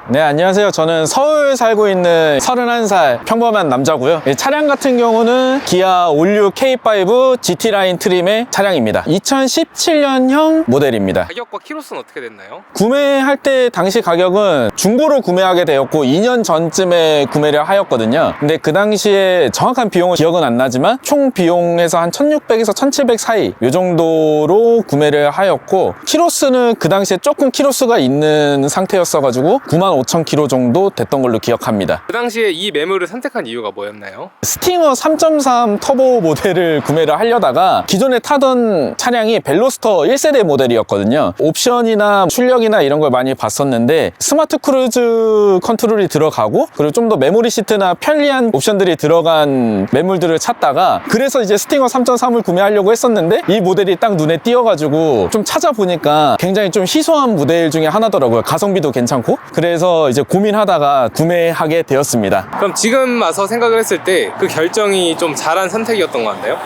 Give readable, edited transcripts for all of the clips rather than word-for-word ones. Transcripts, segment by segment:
네, 안녕하세요. 저는 서울 살고 있는 31살 평범한 남자고요. 차량 같은 경우는 기아 올류 K5 GT 라인 트림의 차량입니다. 2017년형 모델입니다. 가격과 키로수는 어떻게 됐나요? 구매할 때 당시 가격은 중고로 구매하게 되었고 2년 전쯤에 구매를 하였거든요. 근데 그 당시에 정확한 비용은 기억은 안 나지만 총 비용에서 한 1600에서 1700 사이 이 정도로 구매를 하였고, 키로수는 그 당시에 조금 키로수가 있는 상태였어가지고 95,000km 정도 됐던 걸로 기억합니다. 그 당시에 이 매물을 선택한 이유가 뭐였나요? 스팅어 3.3 터보 모델을 구매를 하려다가 기존에 타던 차량이 벨로스터 1세대 모델이었거든요. 옵션이나 출력이나 이런 걸 많이 봤었는데 스마트 크루즈 컨트롤이 들어가고, 그리고 좀 더 메모리 시트나 편리한 옵션들이 들어간 매물들을 찾다가, 그래서 이제 스팅어 3.3을 구매하려고 했었는데 이 모델이 딱 눈에 띄어가지고 좀 찾아보니까 굉장히 좀 희소한 모델 중에 하나더라고요. 가성비도 괜찮고. 그래서 이제 고민하다가 구매하게 되었습니다. 그럼 지금 와서 생각을 했을 때 그 결정이 좀 잘한 선택이었던 것 같나요?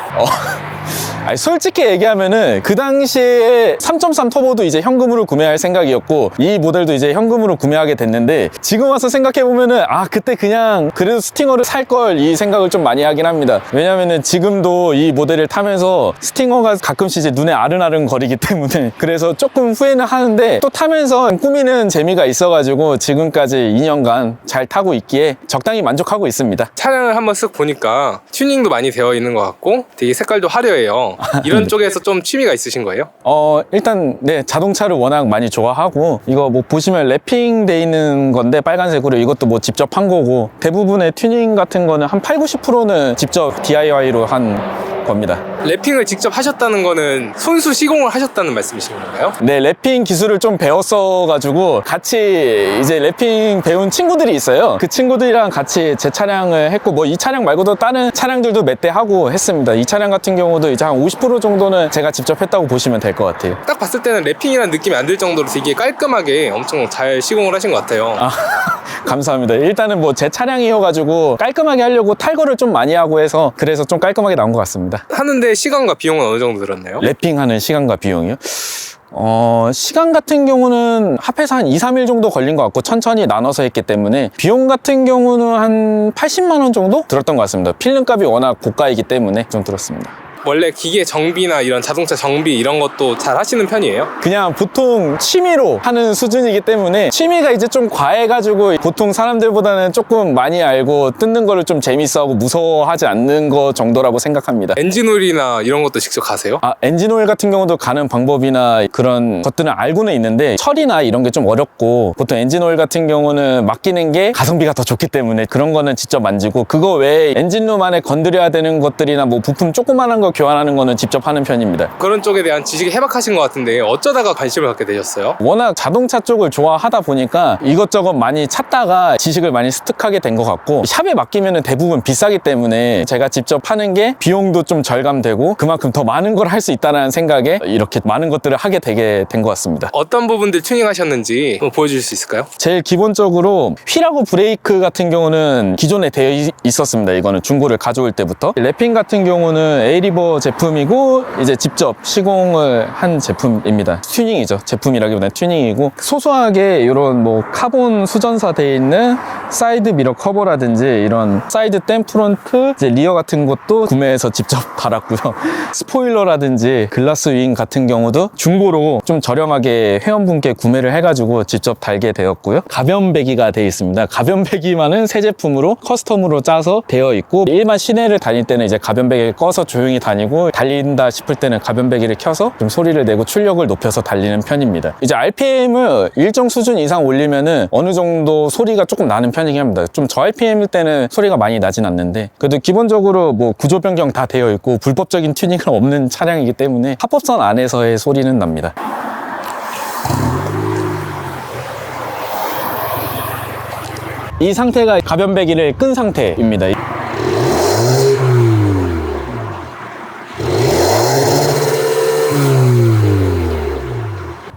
아니, 솔직히 얘기하면은 그 당시에 3.3 터보도 이제 현금으로 구매할 생각이었고 이 모델도 이제 현금으로 구매하게 됐는데, 지금 와서 생각해보면은 그때 그냥 그래도 스팅어를 살 걸 이 생각을 좀 많이 하긴 합니다. 왜냐면은 지금도 이 모델을 타면서 스팅어가 가끔씩 이제 눈에 아른아른 거리기 때문에 그래서 조금 후회는 하는데, 또 타면서 꾸미는 재미가 있어가지고 지금까지 2년간 잘 타고 있기에 적당히 만족하고 있습니다. 차량을 한번 쓱 보니까 튜닝도 많이 되어 있는 것 같고 되게 색깔도 화려해요. 이런 쪽에서 좀 취미가 있으신 거예요? 일단 네, 자동차를 워낙 많이 좋아하고, 이거 뭐 보시면 랩핑 돼 있는 건데 빨간색으로, 이것도 뭐 직접 한 거고, 대부분의 튜닝 같은 거는 한 80~90%는 직접 DIY로 한 겁니다. 랩핑을 직접 하셨다는 거는 손수 시공을 하셨다는 말씀이신 건가요? 네, 랩핑 기술을 좀 배웠어가지고 같이 이제 랩핑 배운 친구들이 있어요. 그 친구들이랑 같이 제 차량을 했고, 뭐 이 차량 말고도 다른 차량들도 몇 대 하고 했습니다. 이 차량 같은 경우도 이제 한 50% 정도는 제가 직접 했다고 보시면 될 것 같아요. 딱 봤을 때는 랩핑이라는 느낌이 안 들 정도로 되게 깔끔하게 엄청 잘 시공을 하신 것 같아요. 감사합니다. 일단은 뭐 제 차량이어가지고 깔끔하게 하려고 탈거를 좀 많이 하고 해서, 그래서 좀 깔끔하게 나온 것 같습니다. 하는데 시간과 비용은 어느 정도 들었나요? 랩핑하는 시간과 비용이요? 시간 같은 경우는 합해서 한 2~3일 정도 걸린 것 같고, 천천히 나눠서 했기 때문에 비용 같은 경우는 한 80만 원 정도 들었던 것 같습니다. 필름값이 워낙 고가이기 때문에 좀 들었습니다. 원래 기계 정비나 이런 자동차 정비 이런 것도 잘 하시는 편이에요? 그냥 보통 취미로 하는 수준이기 때문에, 취미가 이제 좀 과해가지고 보통 사람들보다는 조금 많이 알고 뜯는 거를 좀 재밌어하고 무서워하지 않는 거 정도라고 생각합니다. 엔진오일이나 이런 것도 직접 가세요? 엔진오일 같은 경우도 가는 방법이나 그런 것들은 알고는 있는데, 처리나 이런 게 좀 어렵고, 보통 엔진오일 같은 경우는 맡기는 게 가성비가 더 좋기 때문에 그런 거는 직접 만지고, 그거 외에 엔진룸 안에 건드려야 되는 것들이나 뭐 부품 조그만한 거 교환하는 거는 직접 하는 편입니다. 그런 쪽에 대한 지식이 해박하신 것 같은데 어쩌다가 관심을 갖게 되셨어요? 워낙 자동차 쪽을 좋아하다 보니까 이것저것 많이 찾다가 지식을 많이 습득하게 된 것 같고, 샵에 맡기면 대부분 비싸기 때문에 제가 직접 하는 게 비용도 좀 절감되고 그만큼 더 많은 걸 할 수 있다는 생각에 이렇게 많은 것들을 하게 되게 된 것 같습니다. 어떤 부분들 튜닝하셨는지 한번 보여주실 수 있을까요? 제일 기본적으로 휠하고 브레이크 같은 경우는 기존에 되어 있었습니다. 이거는 중고를 가져올 때부터. 랩핑 같은 경우는 에이리버 제품이고 이제 직접 시공을 한 제품입니다. 튜닝이죠. 제품이라기보다는 튜닝이고, 소소하게 이런 뭐 카본 수전사 되어 있는 사이드 미러 커버라든지 이런 사이드 댐 프론트, 이제 리어 같은 것도 구매해서 직접 달았고요. 스포일러라든지 글라스 윙 같은 경우도 중고로 좀 저렴하게 회원분께 구매를 해가지고 직접 달게 되었고요. 가변 배기가 되어 있습니다. 가변 배기만은 새 제품으로 커스텀으로 짜서 되어 있고, 일반 시내를 다닐 때는 이제 가변 배기를 꺼서 조용히 다니고, 달린다 싶을 때는 가변 배기를 켜서 좀 소리를 내고 출력을 높여서 달리는 편입니다. 이제 RPM을 일정 수준 이상 올리면은 어느 정도 소리가 조금 나는 편이긴 합니다. 좀 저RPM일 때는 소리가 많이 나진 않는데, 그래도 기본적으로 뭐 구조 변경 다 되어 있고 불법적인 튜닝은 없는 차량이기 때문에 합법선 안에서의 소리는 납니다. 이 상태가 가변 배기를 끈 상태입니다.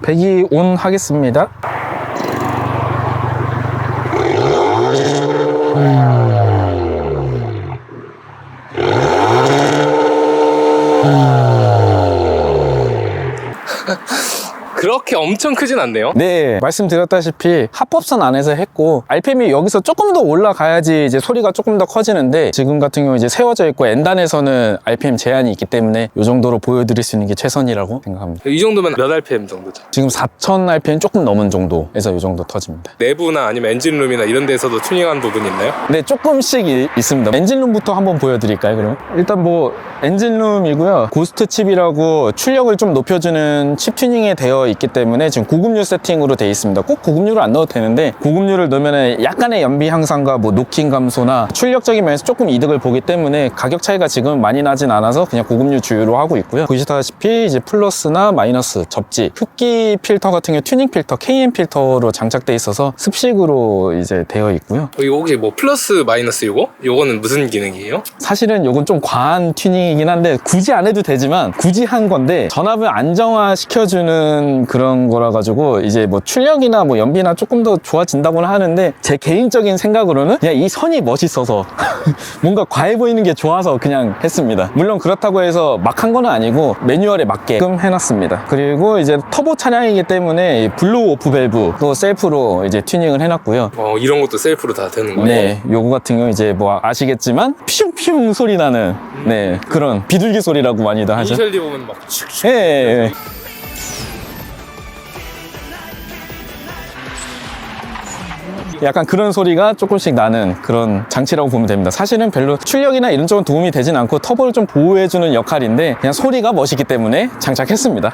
배기 온 하겠습니다. 그렇게 엄청 크진 않네요. 네, 말씀드렸다시피 합법선 안에서 했고 RPM이 여기서 조금 더 올라가야지 이제 소리가 조금 더 커지는데 지금 같은 경우 이제 세워져 있고 N단에서는 RPM 제한이 있기 때문에 이 정도로 보여드릴 수 있는 게 최선이라고 생각합니다. 이 정도면 몇 RPM 정도죠? 지금 4000 RPM 조금 넘은 정도에서 이 정도 터집니다. 내부나 아니면 엔진룸이나 이런 데서도 튜닝한 부분이 있나요? 네, 조금씩 있습니다. 엔진룸부터 한번 보여드릴까요, 그럼? 일단 뭐 엔진룸이고요. 고스트 칩이라고 출력을 좀 높여주는 칩 튜닝이 되어 있기 때문에 지금 고급류 세팅으로 되어 있습니다. 꼭 고급류를 안 넣어도 되는데 고급류를 넣으면 약간의 연비 향상과 뭐 노킹 감소나 출력적인 면에서 조금 이득을 보기 때문에 가격 차이가 지금 많이 나진 않아서 그냥 고급류 주유로 하고 있고요. 보시다시피 이제 플러스나 마이너스 접지, 흡기 필터 같은 경우 튜닝 필터, KM 필터로 장착돼 있어서 습식으로 이제 되어 있고요. 이거 혹시 뭐 플러스 마이너스 요거는 무슨 기능이에요? 사실은 요건 좀 과한 튜닝이긴 한데 굳이 안 해도 되지만 굳이 한 건데 전압을 안정화 시켜주는 그런 거라 가지고 이제 뭐 출력이나 뭐 연비나 조금 더 좋아진다고는 하는데 제 개인적인 생각으로는 그냥 이 선이 멋있어서 뭔가 과해 보이는 게 좋아서 그냥 했습니다. 물론 그렇다고 해서 막 한 건 아니고 매뉴얼에 맞게끔 해놨습니다. 그리고 이제 터보 차량이기 때문에 블루 오프 밸브 또 셀프로 이제 튜닝을 해놨고요. 이런 것도 셀프로 다 되는 거예요? 네, 요거 같은 경우 이제 뭐 아시겠지만 피슝피슝 소리 나는 네 그런 비둘기 소리라고 많이들 하죠. 이니셜 D 보면 막 예, 예, 예. 약간 그런 소리가 조금씩 나는 그런 장치라고 보면 됩니다. 사실은 별로 출력이나 이런 쪽은 도움이 되진 않고 터보를 좀 보호해주는 역할인데 그냥 소리가 멋있기 때문에 장착했습니다.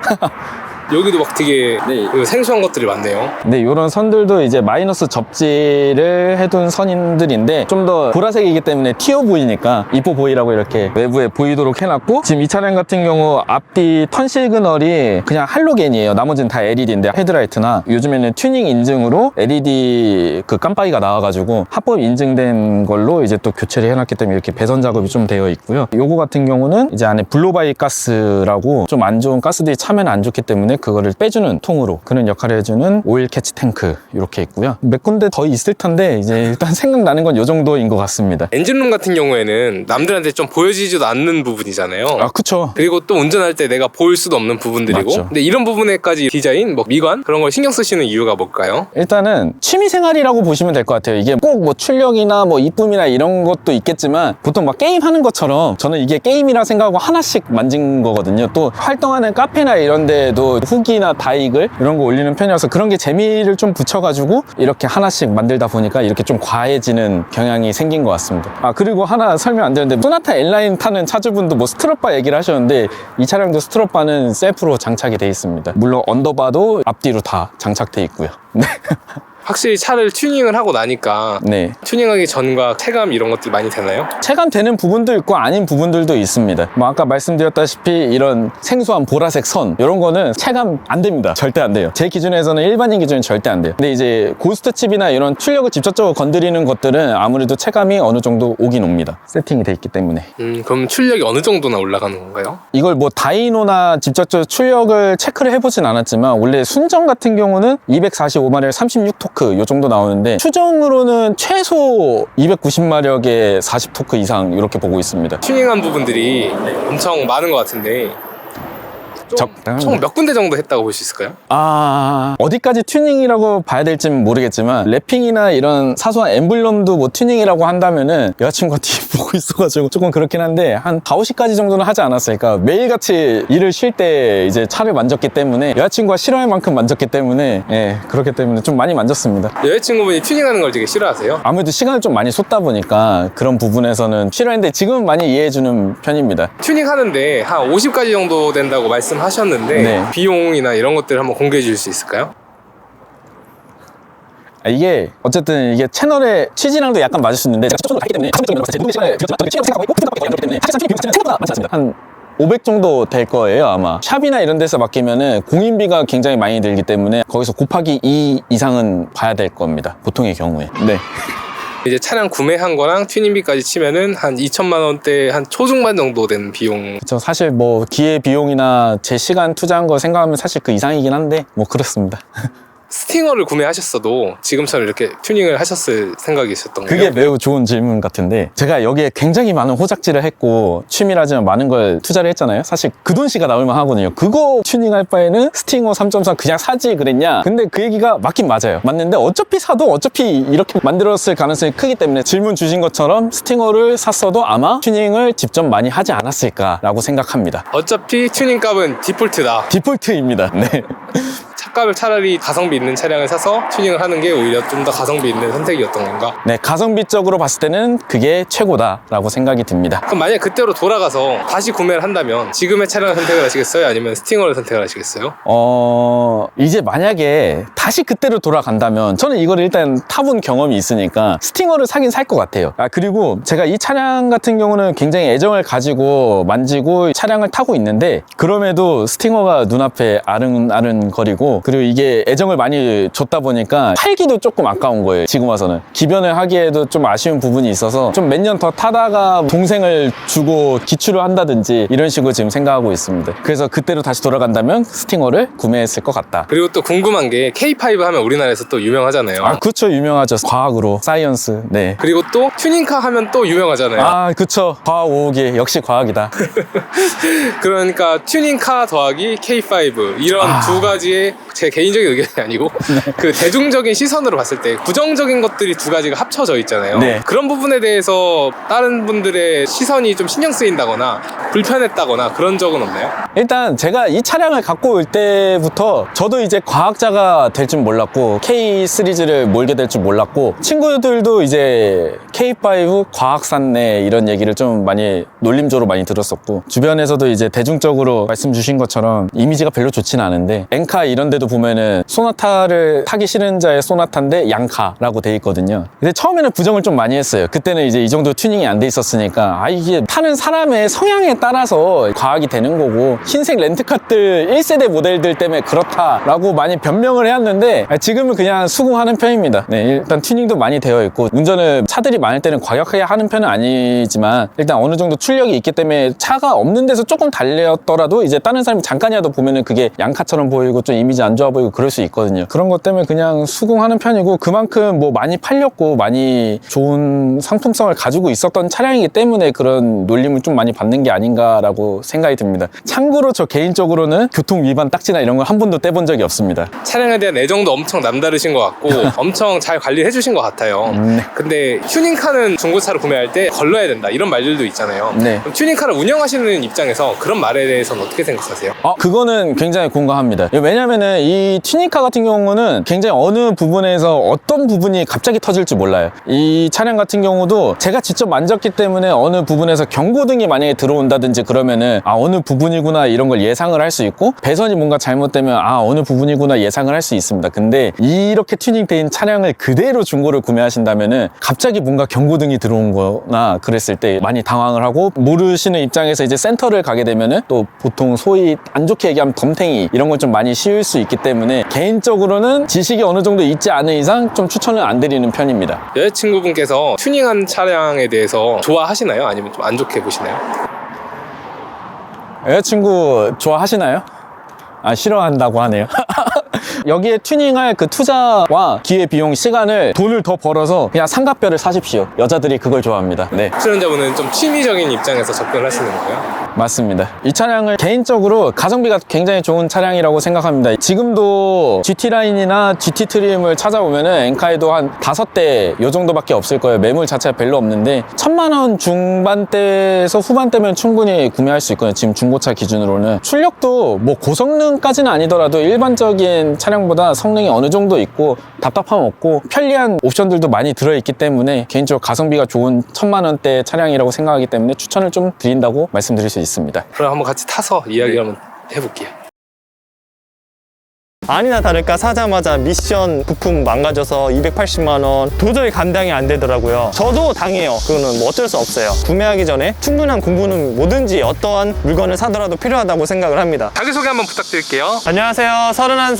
여기도 막 되게 네. 그 생소한 것들이 많네요. 네, 이런 선들도 이제 마이너스 접지를 해둔 선들인데 좀 더 보라색이기 때문에 티어 보이니까 이뻐 보이라고 이렇게 외부에 보이도록 해놨고 지금 이 차량 같은 경우 앞뒤 턴 시그널이 그냥 할로겐이에요. 나머지는 다 LED인데 헤드라이트나 요즘에는 튜닝 인증으로 LED 그 깜빡이가 나와가지고 합법 인증된 걸로 이제 또 교체를 해놨기 때문에 이렇게 배선 작업이 좀 되어 있고요. 요거 같은 경우는 이제 안에 블로바이 가스라고 좀 안 좋은 가스들이 차면 안 좋기 때문에 그거를 빼주는 통으로 그런 역할을 해주는 오일 캐치 탱크 이렇게 있고요. 몇 군데 더 있을 텐데 이제 일단 생각나는 건 요 정도인 것 같습니다. 엔진룸 같은 경우에는 남들한테 좀 보여지지도 않는 부분이잖아요. 아, 그쵸. 그리고 또 운전할 때 내가 볼 수도 없는 부분들이고 맞죠. 근데 이런 부분에까지 디자인, 뭐 미관 그런 걸 신경 쓰시는 이유가 뭘까요? 일단은 취미생활이라고 보시면 될 것 같아요. 이게 꼭 뭐 출력이나 뭐 이쁨이나 이런 것도 있겠지만 보통 막 게임하는 것처럼 저는 이게 게임이라 생각하고 하나씩 만진 거거든요. 또 활동하는 카페나 이런 데에도 후기나 다이글 이런 거 올리는 편이라서 그런 게 재미를 좀 붙여가지고 이렇게 하나씩 만들다 보니까 이렇게 좀 과해지는 경향이 생긴 것 같습니다. 아, 그리고 하나 설명 안 되는데 소나타 N라인 타는 차주분도 뭐 스트럿바 얘기를 하셨는데 이 차량도 스트럿바는 셀프로 장착이 돼 있습니다. 물론 언더바도 앞뒤로 다 장착돼 있고요. 네. 확실히 차를 튜닝을 하고 나니까 네. 튜닝하기 전과 체감 이런 것들 많이 되나요? 체감되는 부분도 있고 아닌 부분들도 있습니다. 뭐 아까 말씀드렸다시피 이런 생소한 보라색 선 이런 거는 체감 안 됩니다. 절대 안 돼요. 제 기준에서는 일반인 기준은 절대 안 돼요. 근데 이제 고스트 칩이나 이런 출력을 직접적으로 건드리는 것들은 아무래도 체감이 어느 정도 오긴 옵니다. 세팅이 돼 있기 때문에. 그럼 출력이 어느 정도나 올라가는 건가요? 이걸 뭐 다이노나 직접적으로 출력을 체크를 해보진 않았지만 원래 순정 같은 경우는 245마력 36토크 요 정도 나오는데 추정으로는 최소 290마력에 40토크 이상 이렇게 보고 있습니다. 튜닝한 부분들이 엄청 많은 것 같은데 적당한 총 몇 군데 정도 했다고 볼 수 있을까요? 어디까지 튜닝이라고 봐야 될지는 모르겠지만 랩핑이나 이런 사소한 엠블럼도 뭐 튜닝이라고 한다면은 여자친구가 뒤에 보고 있어가지고 조금 그렇긴 한데 한 4, 50가지 정도는 하지 않았으니까 매일같이 일을 쉴 때 이제 차를 만졌기 때문에 여자친구가 싫어할 만큼 만졌기 때문에 예, 그렇기 때문에 좀 많이 만졌습니다. 여자친구분이 튜닝하는 걸 되게 싫어하세요? 아무래도 시간을 좀 많이 쏟다 보니까 그런 부분에서는 싫어했는데 지금은 많이 이해해주는 편입니다. 튜닝하는데 한 50가지 정도 된다고 말씀하셨는데 네. 비용이나 이런 것들 한번 공개해 주실 수 있을까요? 이게 어쨌든 이게 채널의 취지랑도 약간 맞을 수 있는데 제가 추천을 하기 때문에 한 500 정도 될 거예요 아마. 샵이나 이런 데서 맡기면은 공인비가 굉장히 많이 들기 때문에 거기서 곱하기 2 이상은 봐야 될 겁니다 보통의 경우에. 네. 이제 차량 구매한 거랑 튜닝비까지 치면은 한 2천만 원대 한 초중반 정도 되는 비용. 그쵸. 사실 뭐 기회 비용이나 제 시간 투자한 거 생각하면 사실 그 이상이긴 한데 뭐 그렇습니다. 스팅어를 구매하셨어도 지금처럼 이렇게 튜닝을 하셨을 생각이셨던 거예요? 그게 매우 좋은 질문 같은데, 제가 여기에 굉장히 많은 호작질을 했고 취미라지만 많은 걸 투자를 했잖아요. 사실 그 돈씨가 나올만 하거든요. 그거 튜닝할 바에는 스팅어 3.3 그냥 사지 그랬냐? 근데 그 얘기가 맞긴 맞아요. 맞는데 어차피 사도 어차피 이렇게 만들었을 가능성이 크기 때문에 질문 주신 것처럼 스팅어를 샀어도 아마 튜닝을 직접 많이 하지 않았을까라고 생각합니다. 어차피 튜닝 값은 디폴트다. 디폴트입니다. 네. 차값을 차라리 가성비 있는 차량을 사서 튜닝을 하는 게 오히려 좀 더 가성비 있는 선택이었던 건가? 네, 가성비적으로 봤을 때는 그게 최고다라고 생각이 듭니다. 그럼 만약 그때로 돌아가서 다시 구매를 한다면 지금의 차량을 선택을 하시겠어요? 아니면 스팅어를 선택을 하시겠어요? 이제 만약에 다시 그때로 돌아간다면 저는 이걸 일단 타본 경험이 있으니까 스팅어를 사긴 살 것 같아요. 그리고 제가 이 차량 같은 경우는 굉장히 애정을 가지고 만지고 차량을 타고 있는데, 그럼에도 스팅어가 눈앞에 아른아른거리고, 그리고 이게 애정을 많이 줬다 보니까 팔기도 조금 아까운 거예요. 지금 와서는 기변을 하기에도 좀 아쉬운 부분이 있어서 좀 몇 년 더 타다가 동생을 주고 기출을 한다든지 이런 식으로 지금 생각하고 있습니다. 그래서 그때로 다시 돌아간다면 스팅어를 구매했을 것 같다. 그리고 또 궁금한 게 K5 하면 우리나라에서 또 유명하잖아요. 그쵸, 유명하죠. 과학으로, 사이언스. 네. 그리고 또 튜닝카 하면 또 유명하잖아요. 그쵸. 과학 5호기 역시 과학이다. 그러니까 튜닝카 더하기 K5 이런 두 가지의, 제 개인적인 의견이 아니고 그 대중적인 시선으로 봤을 때 부정적인 것들이 두 가지가 합쳐져 있잖아요. 네. 그런 부분에 대해서 다른 분들의 시선이 좀 신경 쓰인다거나 불편했다거나 그런 적은 없나요? 일단 제가 이 차량을 갖고 올 때부터 저도 이제 과학자가 될 줄 몰랐고 K 시리즈를 몰게 될 줄 몰랐고, 친구들도 이제 K5 과학산네 이런 얘기를 좀 많이 놀림조로 많이 들었었고, 주변에서도 이제 대중적으로 말씀 주신 것처럼 이미지가 별로 좋진 않은데, 엔카 이런 데도 보면은 소나타를 타기 싫은 자의 소나타인데 양카라고 돼 있거든요. 근데 처음에는 부정을 좀 많이 했어요. 그때는 이제 이 정도 튜닝이 안 돼 있었으니까 이게 타는 사람의 성향에 따라서 과학이 되는 거고, 흰색 렌트카들 1세대 모델들 때문에 그렇다라고 많이 변명을 해왔는데, 지금은 그냥 수긍하는 편입니다. 네, 일단 튜닝도 많이 되어 있고, 운전을 차들이 많을 때는 과격하게 하는 편은 아니지만 일단 어느 정도 출력이 있기 때문에 차가 없는 데서 조금 달렸더라도 이제 다른 사람이 잠깐이라도 보면은 그게 양카처럼 보이고 좀 이미지 안 좋아 보이고 그럴 수 있거든요. 그런 것 때문에 그냥 수긍하는 편이고, 그만큼 뭐 많이 팔렸고 많이 좋은 상품성을 가지고 있었던 차량이기 때문에 그런 놀림을 좀 많이 받는 게 아닌가라고 생각이 듭니다. 참고로 저 개인적으로는 교통 위반 딱지나 이런 걸 한 번도 떼본 적이 없습니다. 차량에 대한 애정도 엄청 남다르신 것 같고 엄청 잘 관리해 주신 것 같아요. 네. 근데 튜닝카는 중고차를 구매할 때 걸러야 된다 이런 말들도 있잖아요. 네. 그럼 튜닝카를 운영하시는 입장에서 그런 말에 대해서는 어떻게 생각하세요? 그거는 굉장히 공감합니다. 왜냐면은 이 튜닝카 같은 경우는 굉장히 어느 부분에서 어떤 부분이 갑자기 터질지 몰라요. 이 차량 같은 경우도 제가 직접 만졌기 때문에 어느 부분에서 경고등이 만약에 들어온다든지 그러면은 어느 부분이구나 이런 걸 예상을 할 수 있고, 배선이 뭔가 잘못되면 어느 부분이구나 예상을 할 수 있습니다. 근데 이렇게 튜닝된 차량을 그대로 중고를 구매하신다면은 갑자기 뭔가 경고등이 들어온 거나 그랬을 때 많이 당황을 하고, 모르시는 입장에서 이제 센터를 가게 되면은 또 보통 소위 안 좋게 얘기하면 덤탱이 이런 걸 좀 많이 씌울 수 있기 때문에 개인적으로는 지식이 어느 정도 있지 않은 이상 좀 추천을 안 드리는 편입니다. 여자친구분께서 튜닝한 차량에 대해서 좋아하시나요? 아니면 좀 안 좋게 보시나요? 여자친구 좋아하시나요? 싫어한다고 하네요. 여기에 튜닝할 그 투자와 기회, 비용, 시간을 돈을 더 벌어서 그냥 삼각별을 사십시오. 여자들이 그걸 좋아합니다. 네, 출연자분은 좀 취미적인 입장에서 접근을 하시는 거예요? 맞습니다. 이 차량을 개인적으로 가성비가 굉장히 좋은 차량이라고 생각합니다. 지금도 GT라인이나 GT 트림을 찾아보면은 엔카에도 한 5대 요 정도밖에 없을 거예요. 매물 자체가 별로 없는데 1000만원 중반대에서 후반대면 충분히 구매할 수 있거든요. 지금 중고차 기준으로는. 출력도 뭐 고성능까지는 아니더라도 일반적인 차량보다 성능이 어느 정도 있고 답답함 없고 편리한 옵션들도 많이 들어있기 때문에 개인적으로 가성비가 좋은 1000만원대 차량이라고 생각하기 때문에 추천을 좀 드린다고 말씀드릴 수 있습니다. 그럼 한번 같이 타서 이야기 한번 해볼게요. 아니나 다를까 사자마자 미션 부품 망가져서 280만원 도저히 감당이 안 되더라고요. 저도 당해요. 그거는 뭐 어쩔 수 없어요. 구매하기 전에 충분한 공부는 뭐든지 어떠한 물건을 사더라도 필요하다고 생각을 합니다. 자기소개 한번 부탁드릴게요. 안녕하세요. 31살